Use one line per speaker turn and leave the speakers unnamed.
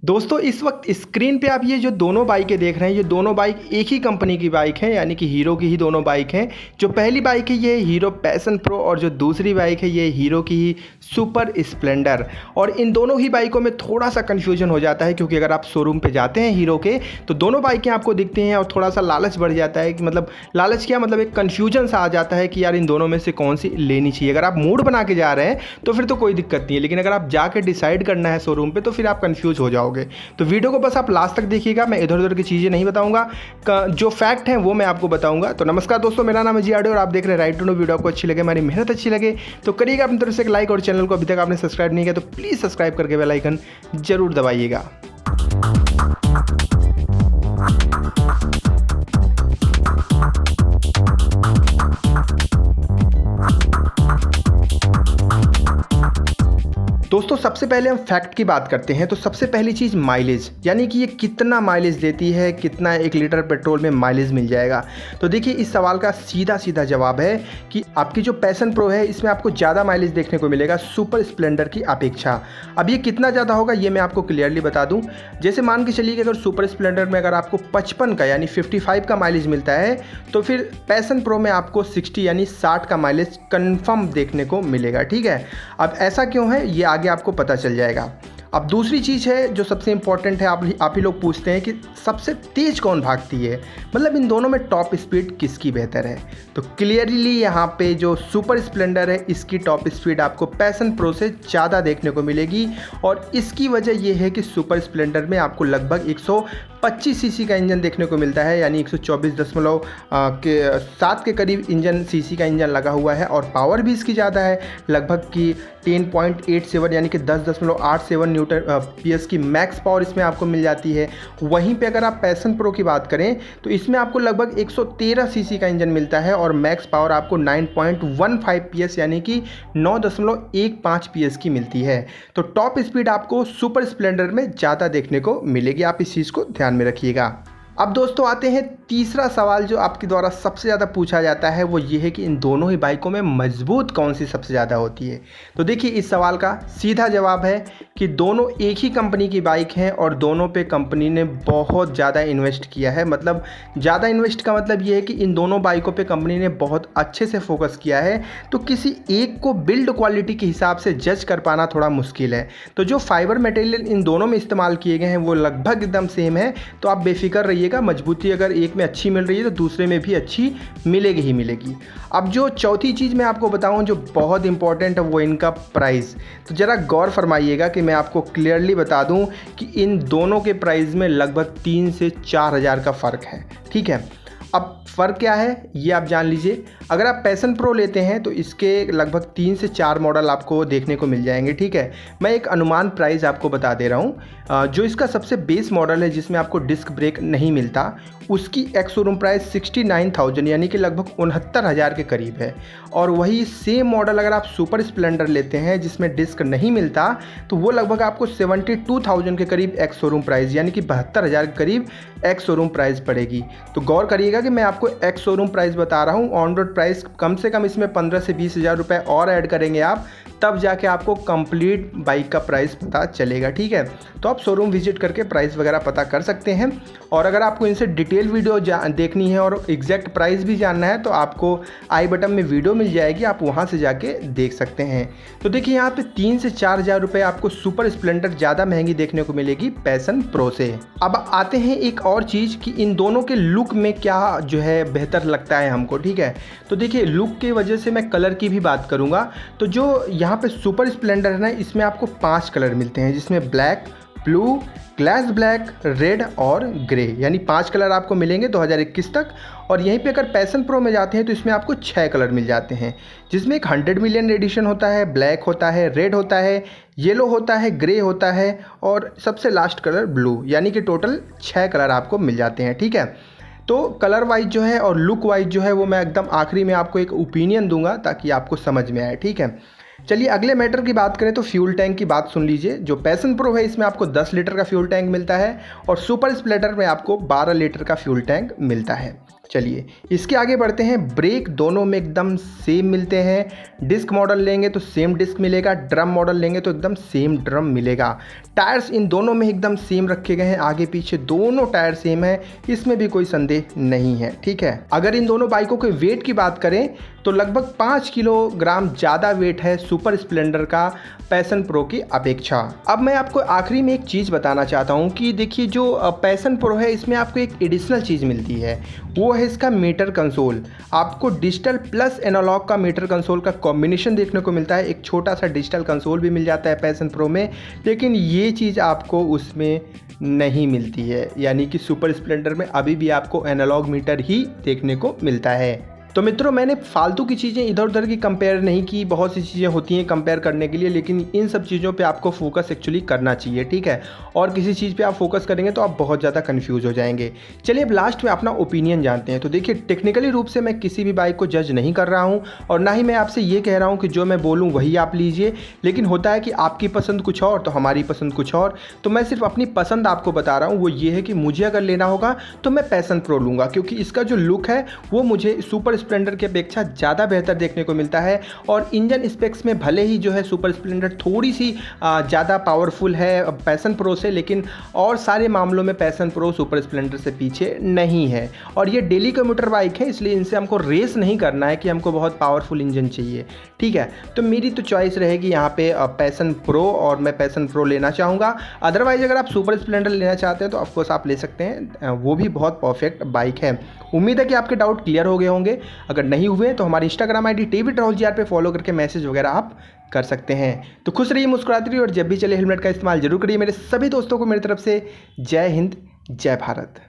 दोस्तों इस वक्त स्क्रीन पे आप ये जो दोनों बाइकें देख रहे हैं, ये दोनों बाइक एक ही कंपनी की बाइक हैं, यानी कि हीरो की ही दोनों बाइक हैं। जो पहली बाइक है ये हीरो पैशन प्रो और जो दूसरी बाइक है ये हीरो की ही सुपर स्प्लेंडर। और इन दोनों ही बाइकों में थोड़ा सा कन्फ्यूजन हो जाता है, क्योंकि अगर आप शोरूम पे जाते हैं हीरो के तो दोनों बाइकें आपको दिखती हैं और थोड़ा सा लालच बढ़ जाता है कि मतलब लालच क्या, मतलब एक कन्फ्यूजन सा आ जाता है कि यार इन दोनों में से कौन सी लेनी चाहिए। अगर आप मूड बना के जा रहे हैं तो फिर तो कोई दिक्कत नहीं है, लेकिन अगर आप जाके डिसाइड करना है शोरूम पे तो फिर आप कन्फ्यूज हो जाओगे। तो वीडियो को बस आप लास्ट तक देखिएगा, मैं इधर उधर की चीज़ें नहीं बताऊंगा, जो फैक्ट हैं वो मैं आपको बताऊंगा। तो नमस्कार दोस्तों, मेरा नाम है जी आडे और आप देख रहे हैं राइट टू नो। वीडियो आपको अच्छी लगे, हमारी मेहनत अच्छी लगे तो करिएगा अपनी तरफ से एक लाइक, और चैनल को अभी तक आपने सब्सक्राइब नहीं किया तो प्लीज़ सब्सक्राइब करके बेल आइकन जरूर दबाइएगा। दोस्तों सबसे पहले हम फैक्ट की बात करते हैं। तो सबसे पहली चीज़ माइलेज, यानी कि ये कितना माइलेज देती है, कितना 1 लीटर पेट्रोल में माइलेज मिल जाएगा। तो देखिए इस सवाल का सीधा सीधा जवाब है कि आपकी जो पैशन प्रो है इसमें आपको ज़्यादा माइलेज देखने को मिलेगा सुपर स्प्लेंडर की अपेक्षा। अब ये कितना ज़्यादा होगा ये मैं आपको क्लियरली बता दूँ। जैसे मान के चलिए कि अगर सुपर स्प्लेंडर में अगर आपको 55 का यानी 55 का माइलेज मिलता है तो फिर पैशन प्रो में आपको 60 यानी 60 का माइलेज कन्फर्म देखने को मिलेगा। ठीक है, अब ऐसा क्यों है ये आगे आपको पता चल जाएगा। अब दूसरी चीज़ है जो सबसे इंपॉर्टेंट है, आप ही लोग पूछते हैं कि सबसे तेज़ कौन भागती है, मतलब इन दोनों में टॉप स्पीड किसकी बेहतर है। तो क्लियरली यहाँ पे जो सुपर स्प्लेंडर है इसकी टॉप स्पीड आपको पैशन प्रो से ज़्यादा देखने को मिलेगी। और इसकी वजह यह है कि सुपर स्प्लेंडर में आपको लगभग 125 सीसी का इंजन देखने को मिलता है, यानी 124.7 के करीब इंजन सीसी का इंजन लगा हुआ है। और पावर भी इसकी ज़्यादा है, लगभग की 10.87 यानी कि 10.87 न्यूटन पीएस की मैक्स पावर इसमें आपको मिल जाती है। वहीं पे अगर आप पैशन प्रो की बात करें तो इसमें आपको लगभग 113 सीसी का इंजन मिलता है और मैक्स पावर आपको 9.15 पीएस यानी कि 9.15 पीएस की मिलती है। तो टॉप स्पीड आपको सुपर स्प्लेंडर में ज़्यादा देखने को मिलेगी, आप इस चीज़ को ध्यान में रखिएगा। अब दोस्तों आते हैं तीसरा सवाल जो आपके द्वारा सबसे ज़्यादा पूछा जाता है, वो ये है कि इन दोनों ही बाइकों में मजबूत कौन सी सबसे ज़्यादा होती है। तो देखिए इस सवाल का सीधा जवाब है कि दोनों एक ही कंपनी की बाइक हैं और दोनों पे कंपनी ने बहुत ज़्यादा इन्वेस्ट किया है। मतलब ज़्यादा इन्वेस्ट का मतलब ये है कि इन दोनों बाइकों पे कंपनी ने बहुत अच्छे से फोकस किया है। तो किसी एक को बिल्ड क्वालिटी के हिसाब से जज कर पाना थोड़ा मुश्किल है। तो जो फाइबर मटेरियल इन दोनों में इस्तेमाल किए गए हैं वो लगभग एकदम सेम है, तो आप बेफिक्र रहिएगा। मजबूती अगर एक में अच्छी मिल रही है तो दूसरे में भी अच्छी मिलेगी ही मिलेगी। अब जो चौथी चीज़ मैं आपको बताऊं जो बहुत इंपॉर्टेंट है वो इनका प्राइस। तो ज़रा गौर फरमाइएगा कि मैं आपको क्लियरली बता दूं कि इन दोनों के प्राइस में लगभग 3 से 4 हज़ार का फ़र्क है। ठीक है, अब फ़र्क क्या है ये आप जान लीजिए। अगर आप पैशन प्रो लेते हैं तो इसके लगभग 3 से 4 मॉडल आपको देखने को मिल जाएंगे। ठीक है, मैं एक अनुमान प्राइस आपको बता दे रहा हूँ। जो इसका सबसे बेस मॉडल है जिसमें आपको डिस्क ब्रेक नहीं मिलता, उसकी एक्स शोरूम प्राइस 69,000 यानी कि लगभग 69,000 के करीब है। और वही सेम मॉडल अगर आप सुपर स्प्लेंडर लेते हैं जिसमें डिस्क नहीं मिलता तो वो लगभग आपको 72,000 के करीब एक्स शोरूम प्राइस यानी कि 72,000 के करीब एक्स शोरूम प्राइस पड़ेगी। तो गौर करिएगा कि मैं आपको एक्स शोरूम प्राइस बता रहा हूँ, ऑन रोड प्राइस कम से कम इसमें 15 से 20 हज़ार रुपये और ऐड करेंगे आप, तब जाके आपको कंप्लीट बाइक का प्राइस पता चलेगा। ठीक है, तो आप शोरूम विजिट करके प्राइस वगैरह पता कर सकते हैं। और अगर आपको इनसे डिटेल वीडियो देखनी है और एग्जैक्ट प्राइस भी जानना है तो आपको आई बटन में वीडियो मिल जाएगी, आप वहां से जाके देख सकते हैं। तो देखिए यहाँ पे 3 से 4 हज़ार रुपये आपको सुपर स्प्लेंडर ज़्यादा महंगी देखने को मिलेगी पैशन प्रो से। अब आते हैं एक और चीज़ कि इन दोनों के लुक में क्या जो है बेहतर लगता है हमको। ठीक है, तो देखिए लुक की वजह से मैं कलर की भी बात करूँगा। तो जो यहाँ पे सुपर स्प्लेंडर है ना, इसमें आपको 5 कलर मिलते हैं जिसमें black, blue, glass black, red और ग्रे, यानी 5 कलर आपको मिलेंगे 2021 तक। और यहीं पे अगर पैशन प्रो में जाते हैं तो इसमें आपको 6 कलर मिल जाते हैं जिसमें एक 100 मिलियन एडिशन होता है, ब्लैक होता है, रेड होता है, येलो होता है, ग्रे होता है और सबसे लास्ट कलर ब्लू, यानी कि टोटल 6 कलर आपको मिल जाते हैं। ठीक है, तो कलर वाइज जो है और लुक वाइज जो है वो मैं एकदम आखिरी में आपको एक ओपिनियन दूंगा ताकि आपको समझ में आए। ठीक है, चलिए अगले मैटर की बात करें तो फ्यूल टैंक की बात सुन लीजिए। जो पैशन प्रो है इसमें आपको 10 लीटर का फ्यूल टैंक मिलता है और सुपर स्प्लेंडर में आपको 12 लीटर का फ्यूल टैंक मिलता है। चलिए इसके आगे बढ़ते हैं। ब्रेक दोनों में एकदम सेम मिलते हैं। डिस्क मॉडल लेंगे तो सेम डिस्क मिलेगा, ड्रम मॉडल लेंगे तो एकदम सेम ड्रम मिलेगा। टायर्स इन दोनों में एकदम सेम रखे गए हैं, आगे पीछे दोनों टायर सेम है, इसमें भी कोई संदेह नहीं है। ठीक है, अगर इन दोनों बाइकों के वेट की बात करें तो लगभग 5 किलोग्राम ज़्यादा वेट है सुपर स्प्लेंडर का पैशन प्रो की अपेक्षा। अब मैं आपको आखिरी में एक चीज़ बताना चाहता हूँ कि देखिए जो पैशन प्रो है इसमें आपको एक एडिशनल चीज़ मिलती है, वो है इसका मीटर कंसोल। आपको डिजिटल प्लस एनालॉग का मीटर कंसोल का कॉम्बिनेशन देखने को मिलता है। एक छोटा सा डिजिटल कंसोल भी मिल जाता है पैशन प्रो में, लेकिन ये चीज़ आपको उसमें नहीं मिलती है, यानी कि सुपर स्प्लेंडर में अभी भी आपको एनालॉग मीटर ही देखने को मिलता है। तो मित्रों मैंने फालतू की चीज़ें इधर उधर की कंपेयर नहीं की, बहुत सी चीज़ें होती हैं कंपेयर करने के लिए, लेकिन इन सब चीज़ों पे आपको फोकस एक्चुअली करना चाहिए। ठीक है, और किसी चीज़ पे आप फोकस करेंगे तो आप बहुत ज़्यादा कंफ्यूज हो जाएंगे। चलिए अब लास्ट में अपना ओपिनियन जानते हैं। तो देखिए टेक्निकली रूप से मैं किसी भी बाइक को जज नहीं कर रहा हूँ और ना ही मैं आपसे ये कह रहा हूँ कि जो मैं बोलूँ वही आप लीजिए, लेकिन होता है कि आपकी पसंद कुछ और तो हमारी पसंद कुछ और। तो मैं सिर्फ अपनी पसंद आपको बता रहा हूँ, वो ये है कि मुझे अगर लेना होगा तो मैं पैशन प्रो लूँगा, क्योंकि इसका जो लुक है वो मुझे सुपर स्प्लेंडर की अपेक्षा ज़्यादा बेहतर देखने को मिलता है। और इंजन स्पेक्स में भले ही जो है सुपर स्प्लेंडर थोड़ी सी ज़्यादा पावरफुल है पैशन प्रो से, लेकिन और सारे मामलों में पैशन प्रो सुपर स्प्लेंडर से पीछे नहीं है। और ये डेली कम्यूटर बाइक है, इसलिए इनसे हमको रेस नहीं करना है कि हमको बहुत पावरफुल इंजन चाहिए। ठीक है, तो मेरी तो चॉइस रहेगी यहाँ पे पैशन प्रो, और मैं पैशन प्रो लेना चाहूँगा। अदरवाइज अगर आप सुपर स्प्लेंडर लेना चाहते हैं तो ऑफकोर्स आप ले सकते हैं, वो भी बहुत परफेक्ट बाइक है। उम्मीद है कि आपके डाउट क्लियर हो गए होंगे। अगर नहीं हुए तो हमारी इंस्टाग्राम ID TVTravelGR पे फॉलो करके मैसेज वगैरह आप कर सकते हैं। तो खुश रहिए, मुस्कुराते रहिए, और जब भी चले हेलमेट का इस्तेमाल जरूर करिए। मेरे सभी दोस्तों को मेरी तरफ से जय हिंद, जय भारत।